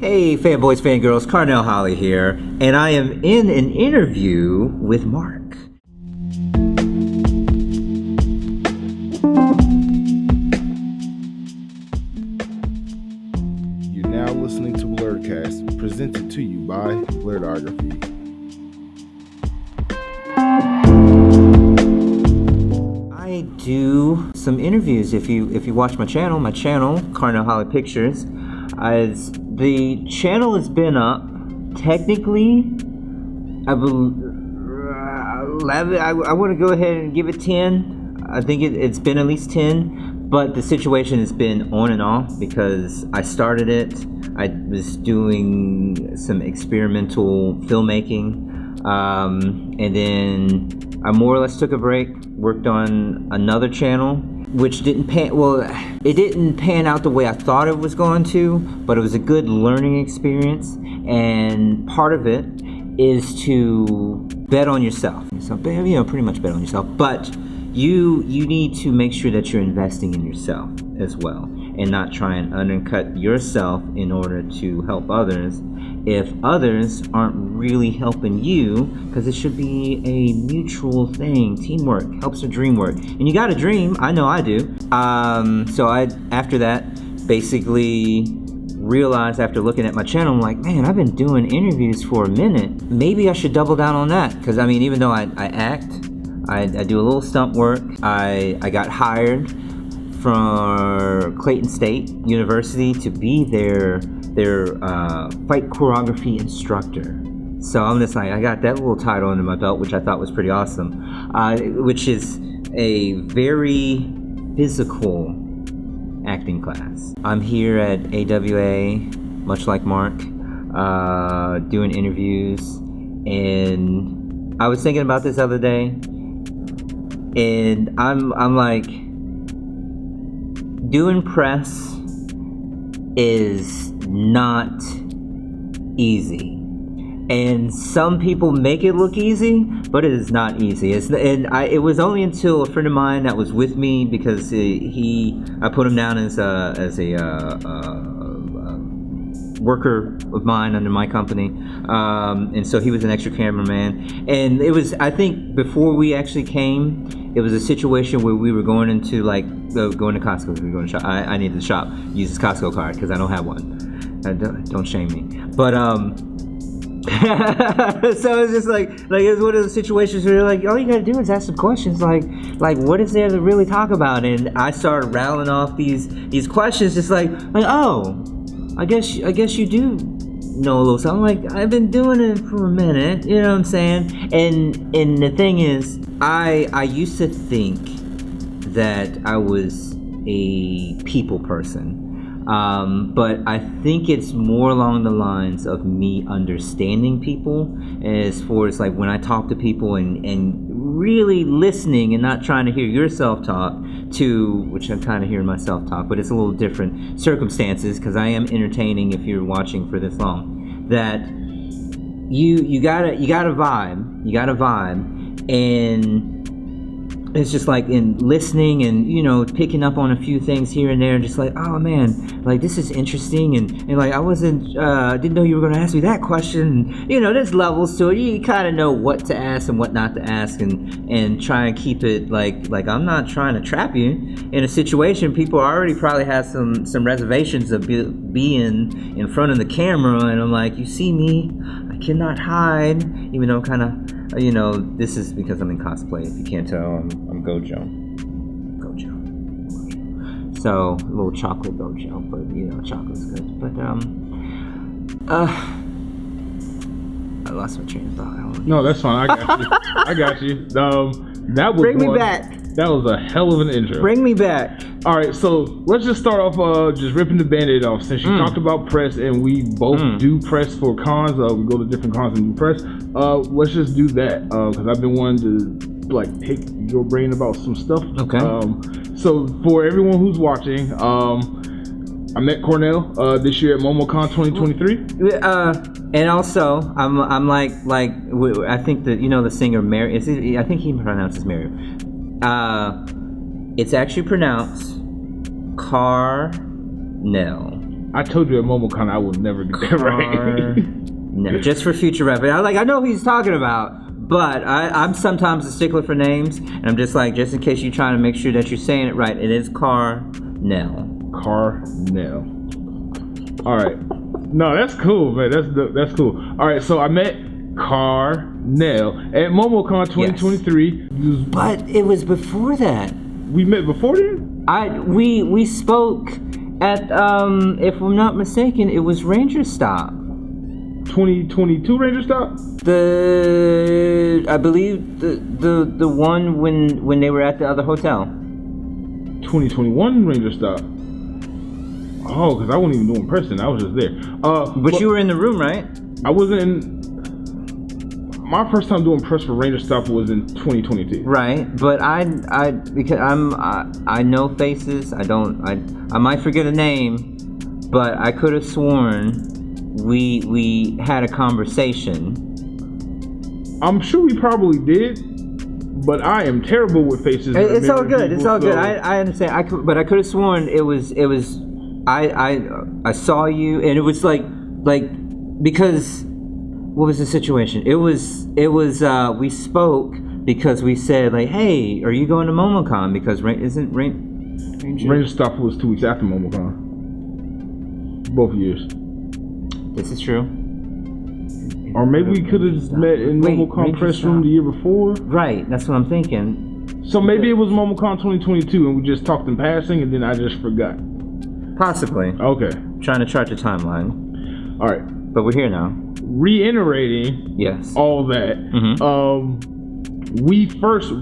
Hey, FANboys, FANgirls, Carnell Holley here, and I am in an interview with Mark. You're now listening to BLERDKAST, presented to you by Blerdography. I do some interviews. If you watch my channel, Carnell Holley Pictures, the channel has been up technically. I want to go ahead and give it 10. I think it's been at least 10, but the situation has been on and off because I started it. I was doing some experimental filmmaking, and then I more or less took a break, worked on another channel, which didn't pan out the way I thought it was going to, but it was a good learning experience, and part of it is to bet on yourself. So, pretty much bet on yourself, but you need to make sure that you're investing in yourself as well, and not try and undercut yourself in order to help others if others aren't really helping you, because it should be a mutual thing. Teamwork helps a dream work, and you got a dream. I know I do. So after that basically realized, after looking at my channel, I'm like, man, I've been doing interviews for a minute. Maybe I should double down on that, because I mean, even though I act, I do a little stunt work. I got hired from Clayton State University to be their fight choreography instructor. So I'm just like, I got that little title under my belt, which I thought was pretty awesome, which is a very physical acting class. I'm here at AWA, much like Mark, doing interviews, and I was thinking about this other day, and I'm like, doing press is not easy, and some people make it look easy, but it is not easy. It was only until a friend of mine that was with me, because I put him down as a worker of mine under my company, and so he was an extra cameraman, and it was, I think before we actually came, it was a situation where we were going into going to Costco. We were going to shop. I needed to shop, use his Costco card because I don't have one. Don't shame me. But so it's just like it was one of those situations where like, all you gotta do is ask some questions, like what is there to really talk about? And I started rattling off these questions, just like oh, I guess you do know a little something. Like, I've been doing it for a minute, you know what I'm saying? And the thing is, I used to think that I was a people person. But I think it's more along the lines of me understanding people, as far as like when I talk to people and really listening and not trying to hear yourself talk, to which I'm kind of hearing myself talk, but it's a little different circumstances, because I am entertaining if you're watching for this long. That you gotta vibe, and it's just like in listening and picking up on a few things here and there, just like, oh man, like this is interesting, and like I didn't know you were going to ask me that question. There's levels to it. You kind of know what to ask and what not to ask, and try and keep it like I'm not trying to trap you in a situation. People already probably have some reservations of being in front of the camera, and I'm like, you see me, I cannot hide, even though I'm kind of, this is because I'm in cosplay. If you can't tell, I'm Gojo. So a little chocolate Gojo, but chocolate's good. But I lost my train of thought. No, that's fine. I got you. That was Bring me back. That was a hell of an intro. Bring me back. All right, so let's just start off just ripping the Band-Aid off. Since you talked about press, and we both do press for cons, we go to different cons and do press. Let's just do that, because I've been wanting to pick your brain about some stuff. Okay. So for everyone who's watching, I met Carnell this year at MomoCon 2023. And also, I'm like I think that the singer Mary. I think he pronounces Mary. It's actually pronounced Carnell. I told you at MomoCon I would never get that right. No, just for future reference. I know who he's talking about, but I'm sometimes a stickler for names, and I'm just like, just in case you're trying to make sure that you're saying it right, it is Carnell. Carnel. All right. No, that's cool, man. That's cool. All right, so I met Carnell at MomoCon 2023. Yes. But it was before that. We met before then? We spoke at if I'm not mistaken, it was Ranger Stop. 2022 Ranger Stop? I believe the one when they were at the other hotel. 2021 Ranger Stop. Oh, because I wasn't even doing Preston. I was just there. But you were in the room, right? I wasn't in. My first time doing press for Ranger Stop was in 2022. Right, but because I know faces. I might forget a name, but I could have sworn we had a conversation. I'm sure we probably did, but I am terrible with faces. It's all good. It's all good. I understand. But I could have sworn it was. I saw you, and it was like because. What was the situation? It was we spoke because we said like, hey, are you going to MomoCon? Because Ranger Stop was 2 weeks after MomoCon. Both years. This is true. Or maybe we could have met in MomoCon press room the year before. Right, that's what I'm thinking. So maybe it was MomoCon 2022 and we just talked in passing and then I just forgot. Possibly. Okay. Trying to chart the timeline. All right. But we're here now. Reiterating all that, we first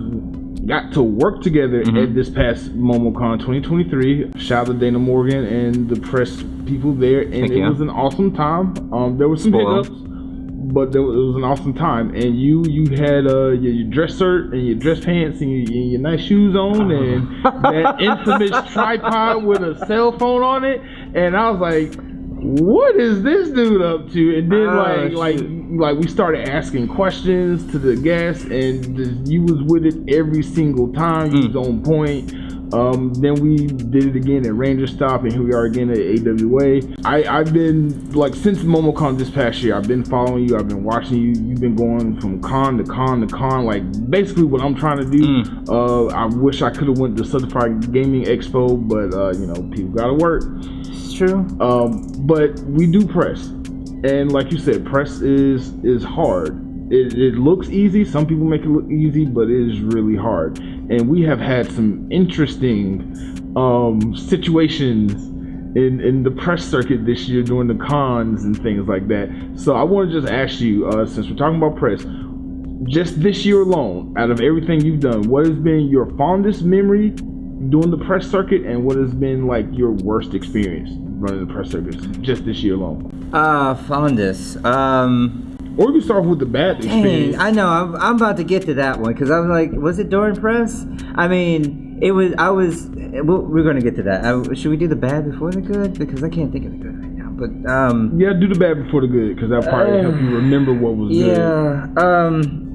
got to work together at this past MomoCon 2023. Shout out to Dana Morgan and the press people there, and it was an awesome time. There was some hiccups, but it was an awesome time. And you had your dress shirt and your dress pants and your nice shoes on, and that infamous tripod with a cell phone on it, and I was like, what is this dude up to? And then like we started asking questions to the guests, and you was with it every single time. You was on point. Then we did it again at Ranger Stop, and here we are again at AWA. I've been like since MomoCon this past year. I've been following you. I've been watching you. You've been going from con to con to con. Like basically what I'm trying to do. I wish I could have went to Certified Gaming Expo, but people gotta work. True. But we do press, and like you said, press is hard. It looks easy. Some people make it look easy, but it is really hard. And we have had some interesting situations in the press circuit this year during the cons and things like that. So I want to just ask you, since we're talking about press, just this year alone, out of everything you've done, what has been your fondest memory doing the press circuit, and what has been like your worst experience running the press circuit just this year alone? Fondest. Or we can start with the bad experience. I know. I'm about to get to that one because I was like, was it during press? I mean, it was. We're going to get to that. Should we do the bad before the good? Because I can't think of the good right now. But yeah, do the bad before the good because that probably help you remember what was good. Yeah.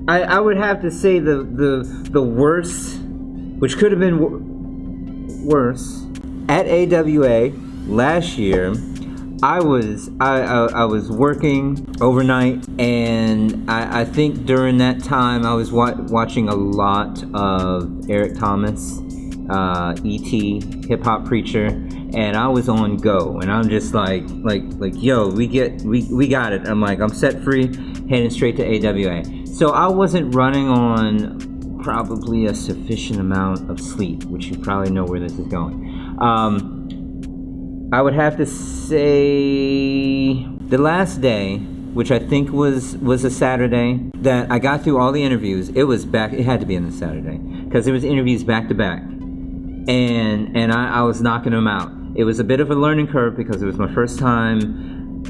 I would have to say the worst, which could have been worse, at AWA last year. I was working overnight, and I think during that time I was watching a lot of Eric Thomas, E.T., Hip Hop Preacher, and I was on go, and I'm just like yo, we got it. I'm like, I'm set free, heading straight to AWA. So I wasn't running on probably a sufficient amount of sleep, which you probably know where this is going. I would have to say the last day, which I think was a Saturday, that I got through all the interviews. It had to be on the Saturday because there was interviews back to back, and I was knocking them out. It was a bit of a learning curve because it was my first time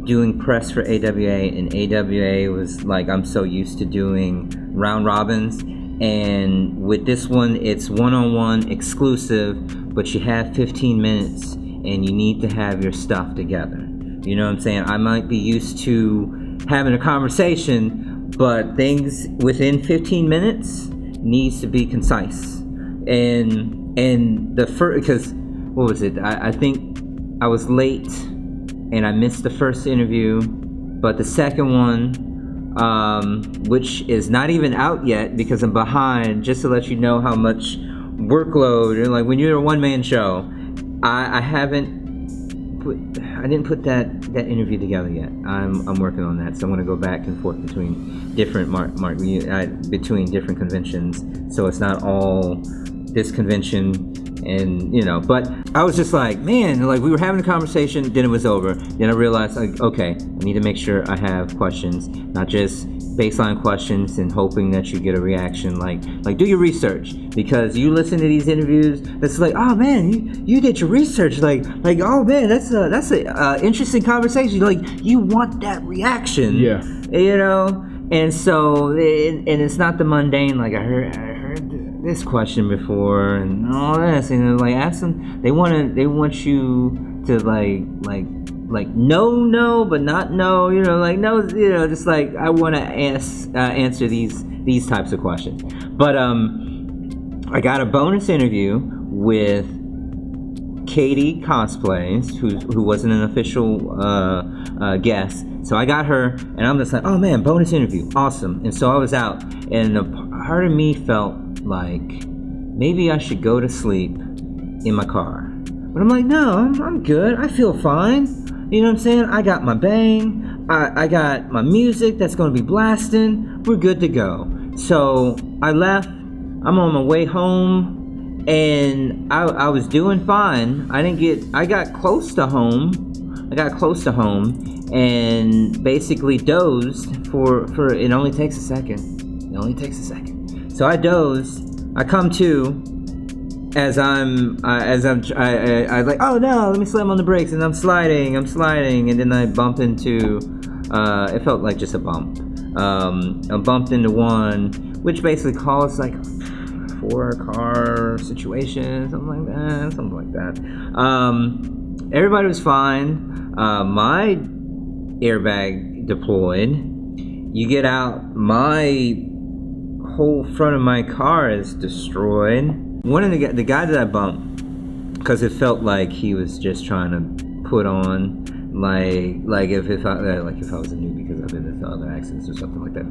doing press for AWA, and AWA was like, I'm so used to doing round robins, and with this one it's one-on-one exclusive, but you have 15 minutes and you need to have your stuff together. You know what I'm saying? I might be used to having a conversation, but things within 15 minutes needs to be concise. And the first, because what was it? I think I was late and I missed the first interview, but the second one, which is not even out yet because I'm behind, just to let you know how much workload, and like when you're a one-man show, I didn't put that interview together yet. I'm working on that, so I'm gonna go back and forth between different between different conventions, so it's not all this convention. And but I was just like, man, like we were having a conversation, then it was over. Then I realized, like, okay, I need to make sure I have questions, not just baseline questions and hoping that you get a reaction. Like do your research, because you listen to these interviews, that's like, oh man, you did your research, like oh man, that's a interesting conversation. Like you want that reaction, and so and it's not the mundane, like I heard this question before and all this, and like ask them, they want you to like no but not no, like no, just like I want to answer these types of questions. But I got a bonus interview with Katie Cosplays, who wasn't an official guest, so I got her, and I'm just like, oh man, bonus interview, awesome. And so I was out, and a part of me felt like maybe I should go to sleep in my car, but I'm like, no, I'm good, I feel fine, you know what I'm saying? I got my bang, I got my music that's gonna be blasting, we're good to go. So I left, I'm on my way home, and I was doing fine. I got close to home, and basically dozed for it only takes a second. So I dozed. I come to as I'm like, oh no, let me slam on the brakes, and I'm sliding, and then I bump into. It felt like just a bump. I bumped into one, which basically caused like a 4-car situation, something like that. Everybody was fine. My airbag deployed. You get out, my whole front of my car is destroyed. One of the guy that I bumped, because it felt like he was just trying to put on like if I was a newbie because I've been in other accidents or something like that.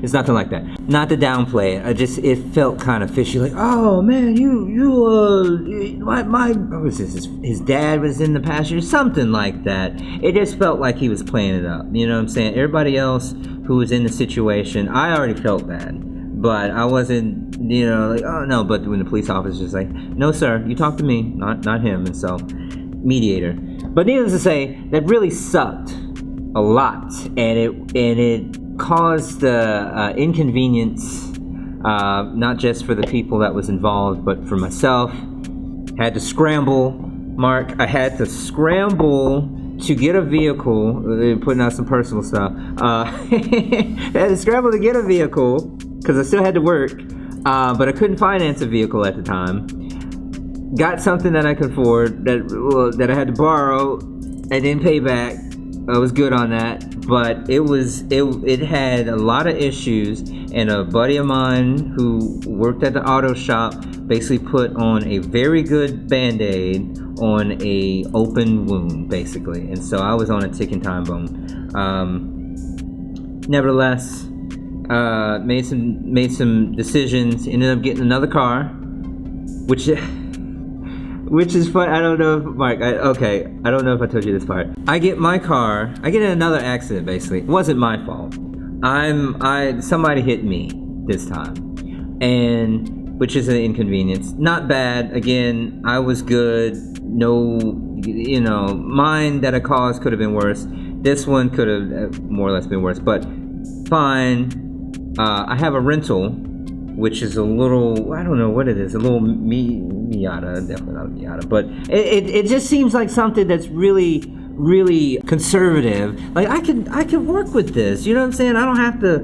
It's nothing like that. Not to downplay it. It felt kind of fishy. Like, oh man, my what was this? His dad was in the passenger, something like that. It just felt like he was playing it up. You know what I'm saying? Everybody else who was in the situation, I already felt bad, but I wasn't, like, oh no. But when the police officer was like, no sir, you talk to me, not him, and so mediator. But needless to say, that really sucked a lot, and it caused inconvenience, not just for the people that was involved, but for myself. Had to scramble, Mark. I had to scramble to get a vehicle. Putting out some personal stuff. I had to scramble to get a vehicle because I still had to work, but I couldn't finance a vehicle at the time. Got something that I could afford that I had to borrow and then pay back. I was good on that, but it had a lot of issues, and a buddy of mine who worked at the auto shop basically put on a very good Band-Aid on a open wound, basically, and so I was on a ticking time bomb. Nevertheless, made some decisions. Ended up getting another car, which is fun. I don't know if Mark. I don't know if I told you this part. I get in another accident. Basically, it wasn't my fault. Somebody hit me this time, and which is an inconvenience. Not bad. Again, I was good. No, mine that I caused could have been worse. This one could have more or less been worse, but fine. I have a rental, which is a little, I don't know what it is, a little Miata, definitely not a Miata, but it just seems like something that's really, really conservative. Like I can work with this, you know what I'm saying? I don't have to,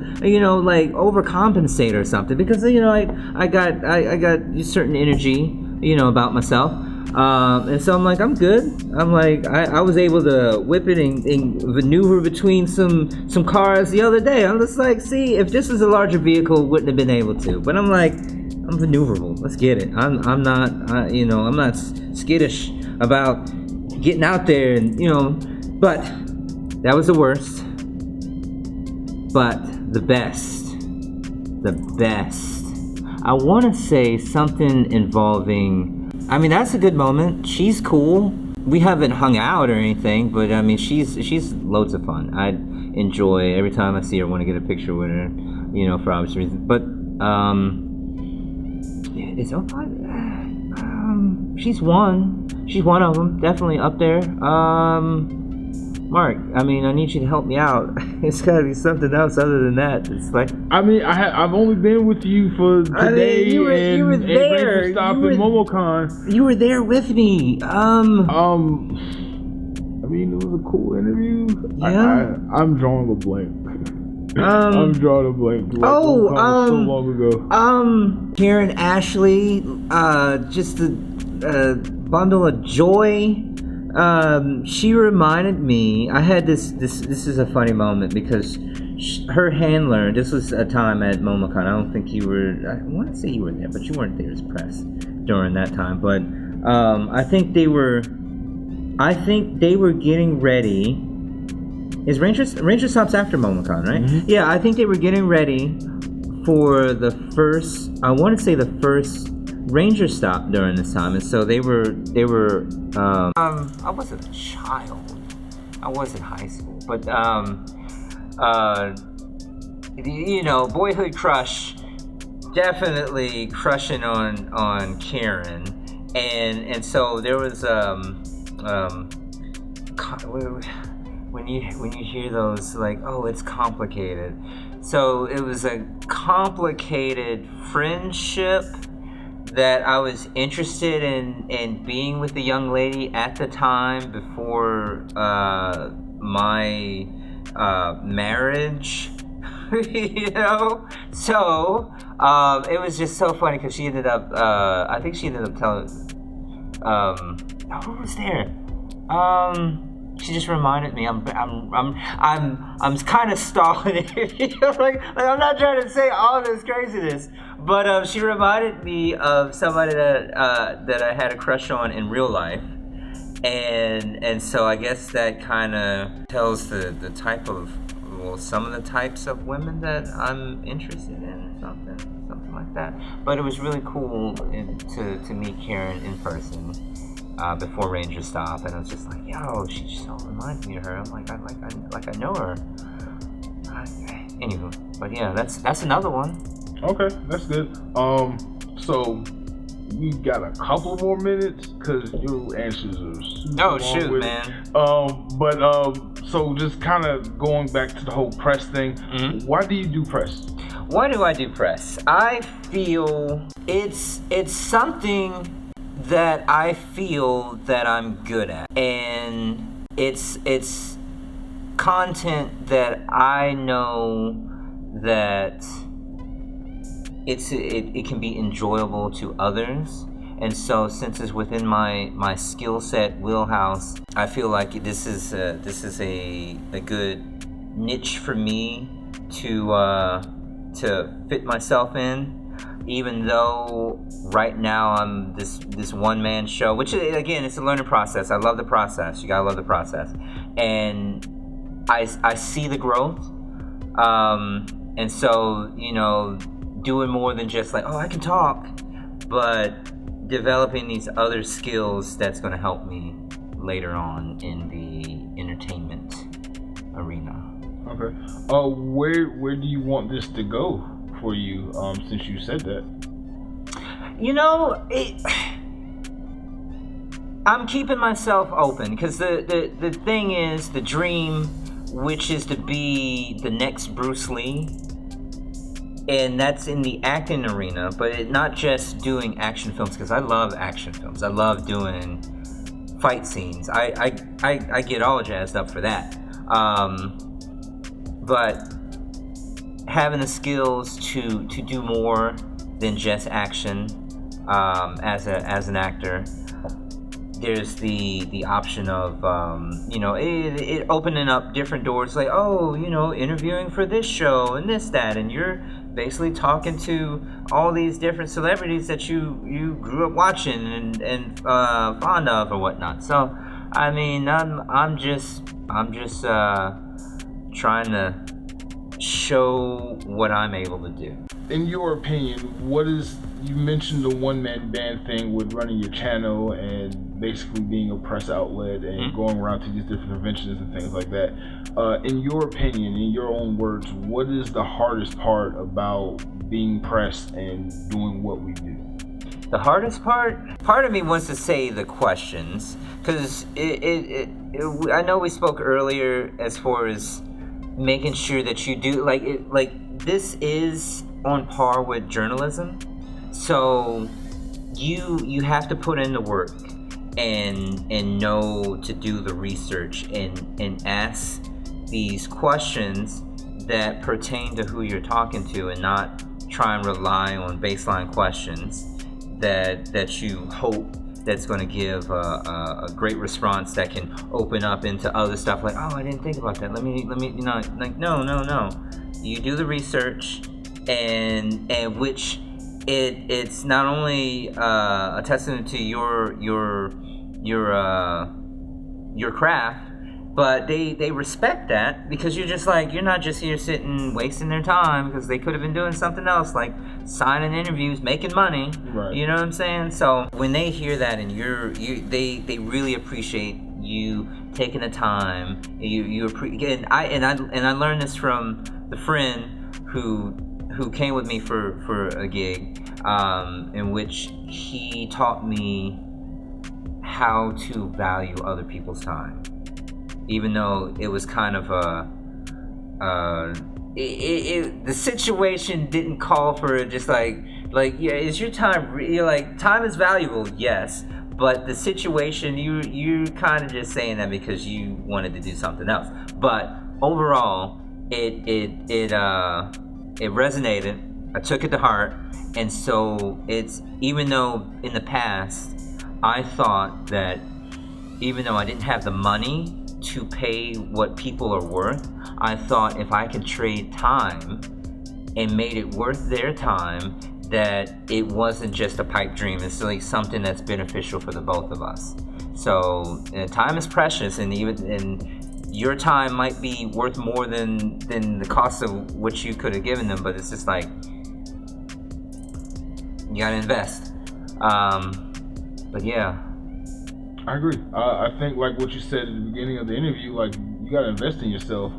like overcompensate or something, because I got a certain energy, about myself. And so I'm like, I'm good. I'm like, I was able to whip it and maneuver between some cars the other day. I'm just like, see, if this was a larger vehicle, wouldn't have been able to. But I'm like, I'm maneuverable. Let's get it. I'm not skittish about getting out there and, you know, but that was the worst. But the best, I want to say something involving, I mean, that's a good moment. She's cool. We haven't hung out or anything, but I mean, she's loads of fun. I enjoy every time I see her, want to get a picture with her, you know, for obvious reasons. But it's she's one of them, definitely up there. Mark, I mean, I need you to help me out. It's gotta be something else other than that. It's like, I mean, I've only been with you for today you were and there. Ranger Stop and MomoCon. You were there with me. I mean, it was a cool interview. Yeah. I'm drawing a blank. I'm drawing a blank. Like, so long ago. Karen Ashley, just a bundle of joy. She reminded me, I had this is a funny moment because her handler, this was a time at MomoCon, I don't think you were, I want to say you were there, but you weren't there as press during that time, but I think they were getting ready. Is Ranger Stop's after MomoCon, right? Mm-hmm. Yeah, I think they were getting ready for the first, I want to say the first Ranger Stop during this time, and so they were I wasn't a child, I was in high school, but you know, boyhood crush, definitely crushing on Karen, and so there was when you hear those, like, oh, it's complicated, so it was a complicated friendship that I was interested in being with the young lady at the time before my marriage, you know? So it was just so funny because she ended up, I think she ended up telling, who was there? She just reminded me. I'm kind of stalling it. like I'm not trying to say all this craziness, but she reminded me of somebody that I had a crush on in real life, and so I guess that kind of tells the type of, well, some of the types of women that I'm interested in, something like that. But it was really cool to meet Karen in person. Before Ranger Stop, and I was just like, yo, she just all reminds me of her. I'm like, I know her. Anywho, but yeah, that's another one. Okay, that's good. So we got a couple more minutes because your answers are super long shoot, with man. So just kind of going back to the whole press thing. Mm-hmm. Why do you do press? Why do I do press? I feel it's something that I feel that I'm good at, and it's content that I know that it can be enjoyable to others, and so since it's within my skill set wheelhouse, I feel like this is a good niche for me to fit myself in. Even though right now I'm this one-man show, which again, it's a learning process. I love the process. You gotta love the process, and I see the growth. And so, you know, doing more than just like, oh, I can talk, but developing these other skills that's going to help me later on in the entertainment arena. Okay. Where do you want this to go for you, since you said that? You know, I'm keeping myself open because the thing is, the dream, which is to be the next Bruce Lee, and that's in the acting arena, but not just doing action films, because I love action films. I love doing fight scenes. I get all jazzed up for that. But having the skills to do more than just action, as an actor, there's the option of it opening up different doors, like, oh, interviewing for this show and that, and you're basically talking to all these different celebrities that you grew up watching and fond of or whatnot. So I mean, I'm just trying to show what I'm able to do. In your opinion, you mentioned the one-man band thing with running your channel and basically being a press outlet and going around to these different conventions and things like that. In your opinion, in your own words, what is the hardest part about being press and doing what we do? The hardest part of me wants to say the questions, because I know we spoke earlier as far as making sure that you do this is on par with journalism, so you have to put in the work and know to do the research and ask these questions that pertain to who you're talking to, and not try and rely on baseline questions that you hope that's going to give a great response that can open up into other stuff, like, oh, I didn't think about that, let me no, you do the research, and which it's not only a testament to your craft, but they respect that, because you're not just here sitting wasting their time, because they could have been doing something else, like signing interviews, making money. Right. You know what I'm saying? So when they hear that, and they really appreciate you taking the time. I learned this from the friend who came with me for a gig, in which he taught me how to value other people's time. Even though it was kind of the situation didn't call for it, just like yeah, is your time, you're like, time is valuable, yes, but the situation, you kind of just saying that because you wanted to do something else. But overall, it resonated. I took it to heart, and so it's, even though in the past I thought that even though I didn't have the money to pay what people are worth, I thought if I could trade time and made it worth their time, that it wasn't just a pipe dream. It's like something that's beneficial for the both of us. So time is precious, and your time might be worth more than the cost of what you could have given them, but it's just like, you gotta invest. But yeah, I agree. I think, like what you said at the beginning of the interview, like, you gotta invest in yourself,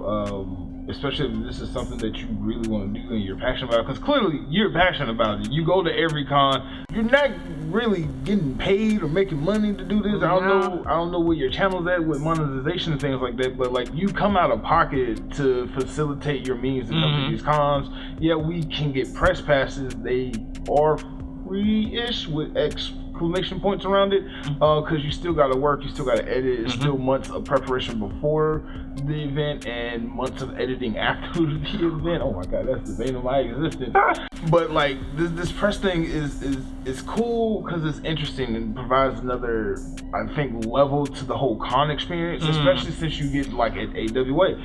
especially if this is something that you really want to do and you're passionate about. Because clearly you're passionate about it. You go to every con. You're not really getting paid or making money to do this. I don't know where your channel's at with monetization and things like that. But like, you come out of pocket to facilitate your means to come to these cons. Yeah, we can get press passes. They are free-ish with exclamation points around it, because you still gotta work, you still gotta edit. It's still months of preparation before the event and months of editing after the event. Oh my god, that's the bane of my existence. But like, this press thing is cool because it's interesting and provides another, I think, level to the whole con experience, especially since you get, like at AWA,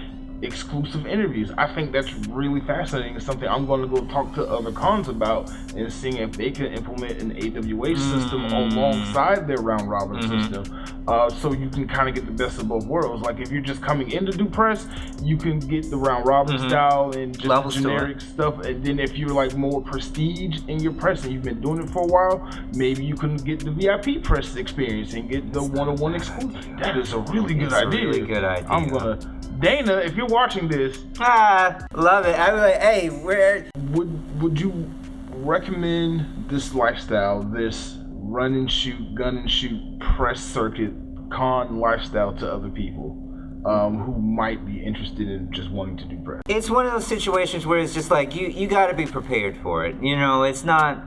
exclusive interviews. I think that's really fascinating. It's something I'm going to go talk to other cons about and seeing if they can implement an AWA system alongside their round robin system, so you can kind of get the best of both worlds. Like, if you're just coming in to do press, you can get the round robin style and just levels generic stuff, and then if you're like more prestige in your press and you've been doing it for a while, maybe you can get the VIP press experience and get the one-on-one exclusive. That is a really good idea. Really good idea. I'm gonna, Dana, if you're watching this, love it. I was like, hey, where would you recommend this lifestyle, this run and shoot, gun and shoot press circuit con lifestyle to other people who might be interested in just wanting to do press? It's one of those situations where it's just like, you got to be prepared for it. You know, it's not.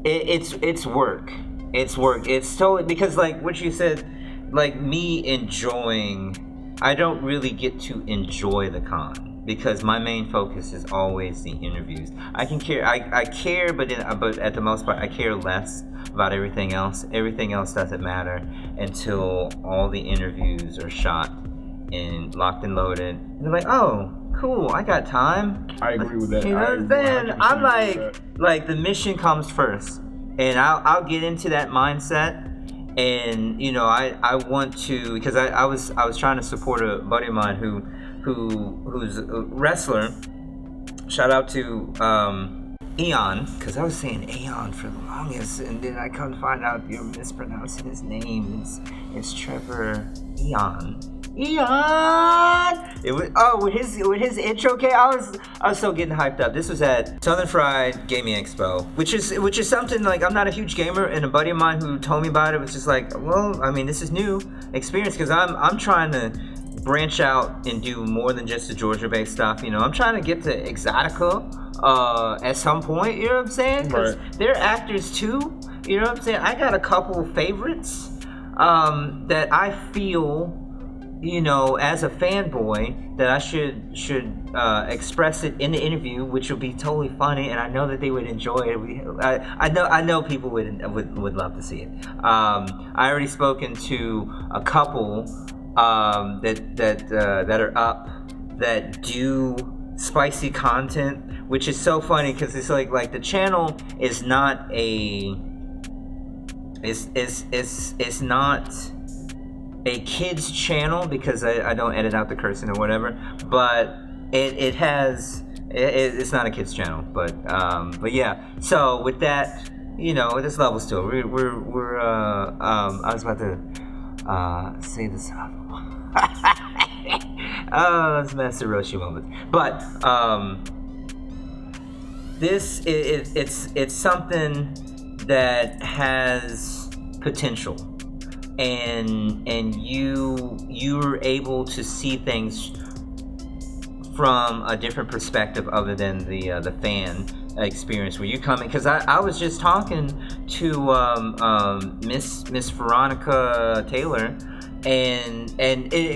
It's work. It's work. It's totally, because like what you said, like me enjoying. I don't really get to enjoy the con because my main focus is always the interviews. I care, but at the most part, I care less about everything else. Everything else doesn't matter until all the interviews are shot and locked and loaded. And they're like, oh, cool, I got time. I agree with that. You know what I'm saying? I'm like the mission comes first, and I'll get into that mindset. And you know, I want to, because I was trying to support a buddy of mine who's a wrestler. Shout out to Eon, because I was saying Aeon for the longest, and then I come to find out you're mispronouncing his name. It's Trevor Eon. It was with his intro. Okay, I was so getting hyped up. This was at Southern Fried Gaming Expo, which is something like, I'm not a huge gamer, and a buddy of mine who told me about it was just like, well, I mean, this is new experience, because I'm trying to branch out and do more than just the Georgia-based stuff. You know, I'm trying to get to Exotica at some point. You know what I'm saying? Because they're actors too. You know what I'm saying? I got a couple favorites that I feel, you know, as a fanboy, that I should express it in the interview, which will be totally funny, and I know that they would enjoy it. I know people would love to see it. I already spoken to a couple that are up that do spicy content, which is so funny, because it's like the channel is not it's not a kids channel, because I don't edit out the cursing or whatever, but it's not a kids channel, but yeah. So with that, you know, there's levels to it. We're I was about to say this. Oh, that's Master Roshi moment. But this it's something that has potential, and you're able to see things from a different perspective other than the fan experience, where you come in, because I was just talking to Miss Veronica Taylor, and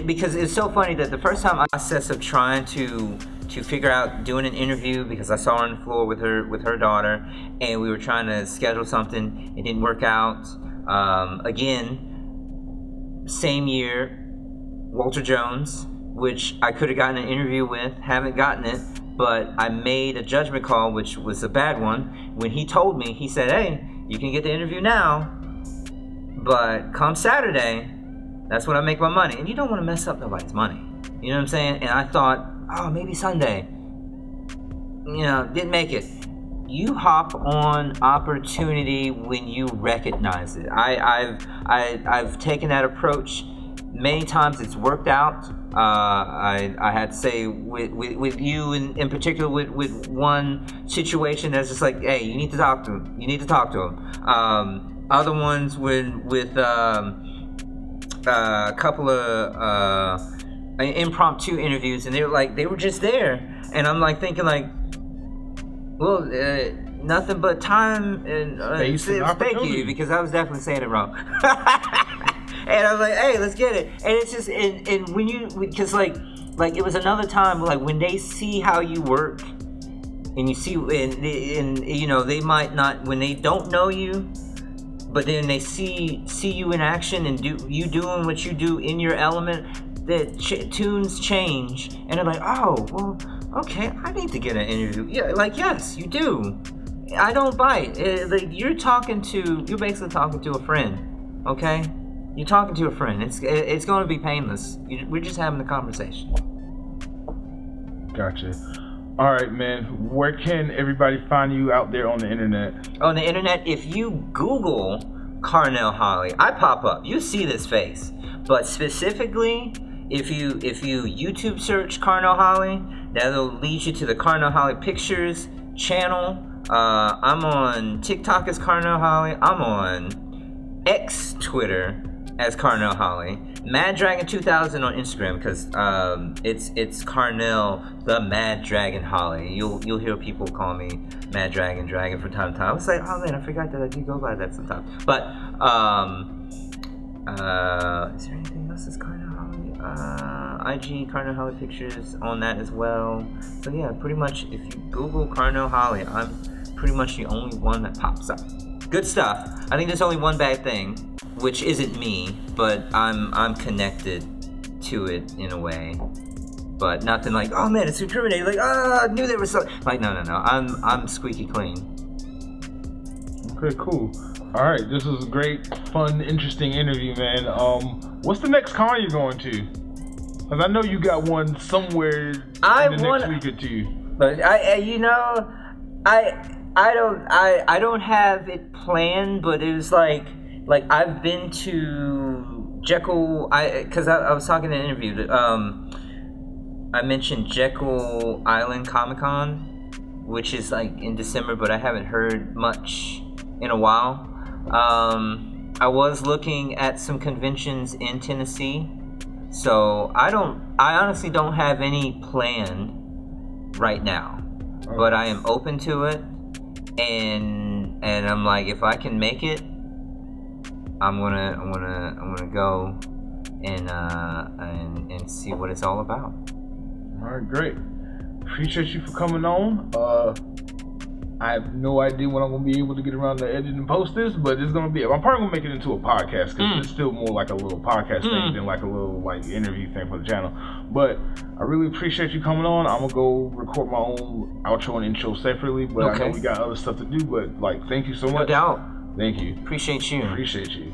because it's so funny that the first time I process of trying to figure out doing an interview, because I saw her on the floor with her daughter, and we were trying to schedule something, it didn't work out. Again, same year, Walter Jones, which I could have gotten an interview with, haven't gotten it, but I made a judgment call, which was a bad one. When he told me, he said, hey, you can get the interview now, but come Saturday, that's when I make my money. And you don't want to mess up nobody's money. You know what I'm saying? And I thought, oh, maybe Sunday. You know, didn't make it. You hop on opportunity when you recognize it. I've taken that approach many times. It's worked out. I had to say with you in particular, with one situation that's just like, hey, you need to talk to him. You need to talk to him. Other ones with a couple of impromptu interviews, and they were just there, and I'm like thinking like, well, nothing but time and thank you, because I was definitely saying it wrong. And I was like, hey, let's get it. And it's just, and when you, because like it was another time, like when they see how you work, and you see, and you know, they might not, when they don't know you, but then they see you in action and you doing what you do in your element, that tunes change, and they're like, oh, well, okay, I need to get an interview. Yeah, like, yes, you do. I don't bite. Like, you're basically talking to a friend, okay? You're talking to a friend. It's going to be painless. We're just having a conversation. Gotcha. All right, man. Where can everybody find you out there on the internet? On the internet, if you Google Carnell Holley, I pop up. You see this face. But specifically, if you YouTube search Carnell Holley, that'll lead you to the Carnell Holley Pictures channel. I'm on TikTok as Carnell Holley. I'm on X Twitter as Carnell Holley. Mad Dragon 2000 on Instagram, because it's Carnell the Mad Dragon Holley. You'll hear people call me Mad Dragon from time to time. I was like, oh man, I forgot that I do go by that sometimes. But is there anything else that's Carnell Holley? IG Carnell Holley Pictures on that as well. So yeah, pretty much if you Google Carnell Holley, I'm pretty much the only one that pops up. Good stuff. I think there's only one bad thing, which isn't me, but I'm connected to it in a way. But nothing like, oh man, it's incriminating. Like, I knew there was something. Like, no. I'm squeaky clean. Okay, cool. All right, this was a great, fun, interesting interview, man. What's the next con you're going to? Because I know you got one somewhere in the next week or two. But I don't have it planned, but it was like I've been to Jekyll. Because I was talking in an interview. I mentioned Jekyll Island Comic Con, which is like in December, but I haven't heard much in a while. I was looking at some conventions in Tennessee, so I honestly don't have any planned right now, but I am open to it, and I'm like, if I can make it, I'm gonna go and see what it's all about. All right, great. Appreciate you for coming on. I have no idea when I'm gonna be able to get around to edit and post this, but it's gonna be. I'm probably gonna make it into a podcast because it's still more like a little podcast thing than like a little like interview thing for the channel. But I really appreciate you coming on. I'm gonna go record my own outro and intro separately, but I know we got other stuff to do. But like, thank you so much. No doubt. Thank you. Appreciate you. Appreciate you.